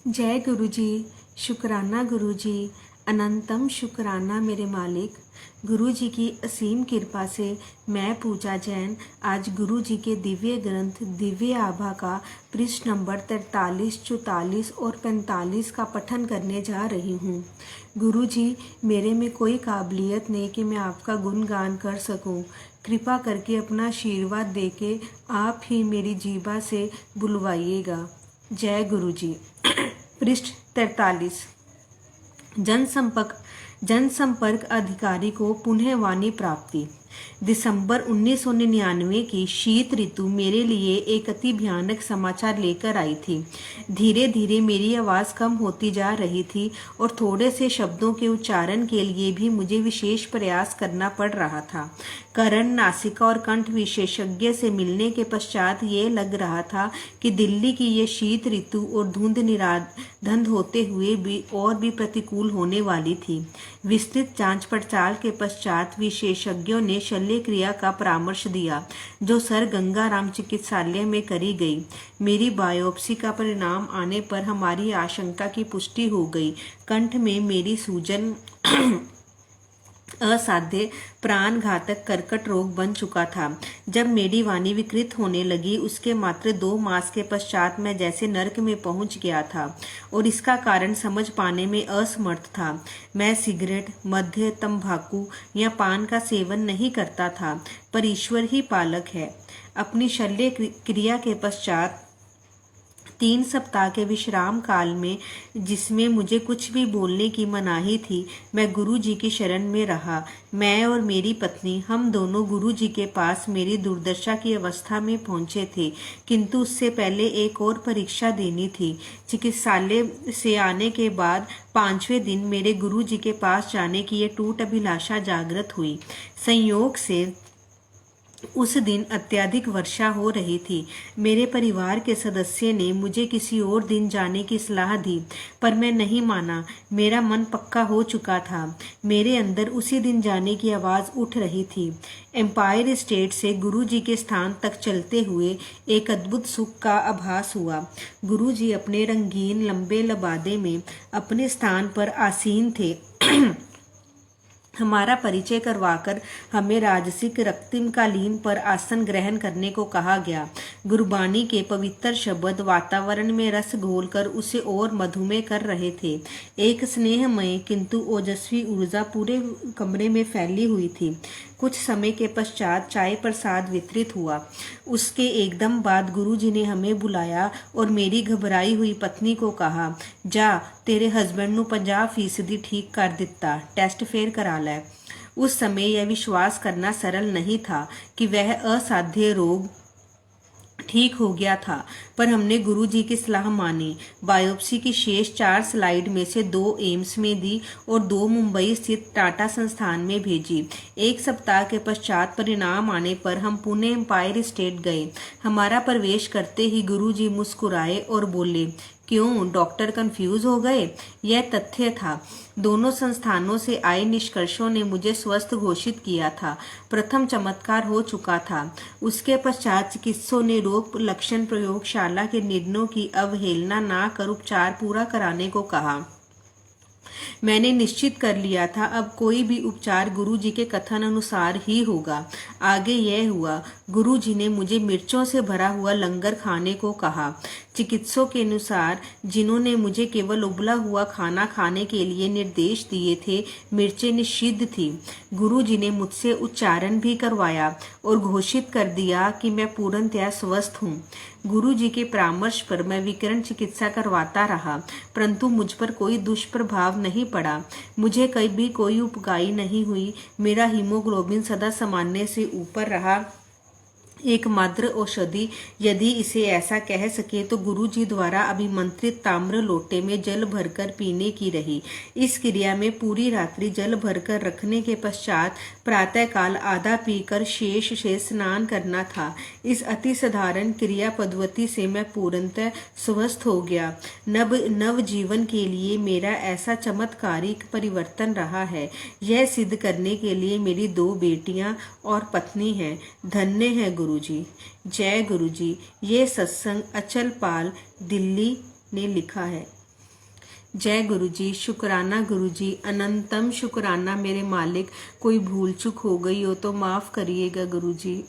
जय गुरु जी। शुक्राना गुरु जी। अनंतम शुक्राना मेरे मालिक। गुरु जी की असीम कृपा से मैं पूजा जैन आज गुरु जी के दिव्य ग्रंथ दिव्य आभा का पृष्ठ नंबर 43, 44 और 45 का पठन करने जा रही हूँ। गुरु जी, मेरे में कोई काबिलियत नहीं कि मैं आपका गुणगान कर सकूं। कृपा करके अपना आशीर्वाद देके आप ही मेरी जीभा से बुलवाइएगा। जय गुरु जी। पृष्ठ 43। जनसंपर्क अधिकारी को पुनः वाणी प्राप्ति। दिसंबर 1999 की शीत ऋतु मेरे लिए एक अति भयानक समाचार लेकर आई थी। धीरे धीरे मेरी आवाज़ कम होती जा रही थी और थोड़े से शब्दों के उच्चारण के लिए भी मुझे विशेष प्रयास करना पड़ रहा था। कर्ण, नासिका और कंठ विशेषज्ञ से मिलने के पश्चात ये लग रहा था कि दिल्ली की ये शीत ऋतु और धुंध निराधंध होते हुए भी और भी प्रतिकूल होने वाली थी। विस्तृत जांच पड़ताल के पश्चात विशेषज्ञों ने शल्य क्रिया का परामर्श दिया, जो सर गंगाराम चिकित्सालय में करी गई। मेरी बायोप्सी का परिणाम आने पर हमारी आशंका की पुष्टि हो गई। कंठ में मेरी सूजन असाध्य प्राण घातक कर्कट रोग बन चुका था। जब मेरी वाणी विकृत होने लगी, उसके मात्र 2 मास के पश्चात मैं जैसे नर्क में पहुंच गया था और इसका कारण समझ पाने में असमर्थ था। मैं सिगरेट, मद्य, तंबाकू या पान का सेवन नहीं करता था, पर ईश्वर ही पालक है। अपनी शल्य क्रिया के पश्चात 3 सप्ताह के विश्राम काल में, जिसमें मुझे कुछ भी बोलने की मनाही थी, मैं गुरु जी की शरण में रहा। मैं और मेरी पत्नी, हम दोनों गुरु जी के पास मेरी दुर्दशा की अवस्था में पहुंचे थे, किंतु उससे पहले एक और परीक्षा देनी थी। चिकित्सालय से आने के बाद 5वें दिन मेरे गुरु जी के पास जाने की ये टूट अभिलाषा जागृत हुई। संयोग से उस दिन अत्यधिक वर्षा हो रही थी। मेरे परिवार के सदस्य ने मुझे किसी और दिन जाने की सलाह दी, पर मैं नहीं माना। मेरा मन पक्का हो चुका था। मेरे अंदर उसी दिन जाने की आवाज़ उठ रही थी। एम्पायर स्टेट से गुरु जी के स्थान तक चलते हुए एक अद्भुत सुख का आभास हुआ। गुरु जी अपने रंगीन लंबे लबादे में अपने स्थान पर आसीन थे। हमारा परिचय करवाकर हमें राजसिक रक्तिमकालीन पर आसन ग्रहण करने को कहा गया। गुरबानी के पवित्र शब्द वातावरण में रस घोलकर उसे और मधुमेह कर रहे थे। एक स्नेहमय किंतु ओजस्वी ऊर्जा पूरे कमरे में फैली हुई थी। कुछ समय के पश्चात चाय प्रसाद वितरित हुआ। उसके एकदम बाद गुरुजी ने हमें बुलाया और मेरी घबराई हुई पत्नी को कहा, जा तेरे हस्बैंड नू 50% ठीक कर दिता, टेस्ट फेर करा लै। उस समय यह विश्वास करना सरल नहीं था कि वह असाध्य रोग ठीक हो गया था, पर हमने गुरु जी की सलाह मानी। बायोप्सी की शेष 4 स्लाइड में से 2 एम्स में दी और 2 मुंबई स्थित टाटा संस्थान में भेजी। 1 सप्ताह के पश्चात परिणाम आने पर हम पुणे एम्पायर स्टेट गए। हमारा प्रवेश करते ही गुरु जी मुस्कुराए और बोले, क्यों डॉक्टर कंफ्यूज हो गए? यह तथ्य था। दोनों संस्थानों से आए निष्कर्षों ने मुझे स्वस्थ घोषित किया था। प्रथम चमत्कार हो चुका था। उसके पश्चात चिकित्सकों ने रोग लक्षण प्रयोगशाला के निर्णयों की अवहेलना ना कर उपचार पूरा कराने को कहा। मैंने निश्चित कर लिया था, अब कोई भी उपचार गुरु जी के कथन अनुसार ही होगा। आगे यह हुआ, गुरु जी ने मुझे मिर्चों से भरा हुआ लंगर खाने को कहा। चिकित्सकों के अनुसार, जिन्होंने मुझे केवल उबला हुआ खाना खाने के लिए निर्देश दिए थे, मिर्चें निषिद्ध थी। गुरु जी ने मुझसे उच्चारण भी करवाया और घोषित कर दिया कि मैं पूर्णतया स्वस्थ हूँ। गुरु जी के परामर्श पर मैं विकिरण चिकित्सा करवाता रहा, परंतु मुझ पर कोई दुष्प्रभाव नहीं पड़ा। मुझे कभी कोई उपकाई नहीं हुई। मेरा हीमोग्लोबिन सदा सामान्य से ऊपर रहा। एकमात्र औषधि, यदि इसे ऐसा कह सके, तो गुरु जी द्वारा अभिमंत्रित ताम्र लोटे में जल भरकर पीने की रही। इस क्रिया में पूरी रात्रि जल भरकर रखने के पश्चात प्रातःकाल आधा पीकर शेष से स्नान करना था। इस अति साधारण क्रिया पद्धति से मैं पूर्णतः स्वस्थ हो गया। नव जीवन के लिए मेरा ऐसा चमत्कारिक परिवर्तन रहा है, यह सिद्ध करने के लिए मेरी 2 बेटियां और पत्नी है। धन्य है गुरु जी। जय गुरु जी। ये सत्संग अचल पाल, दिल्ली ने लिखा है। जय गुरु जी। शुक्राना गुरु जी, अनंतम शुक्राना मेरे मालिक। कोई भूल चूक हो गई हो तो माफ करिएगा गुरु जी।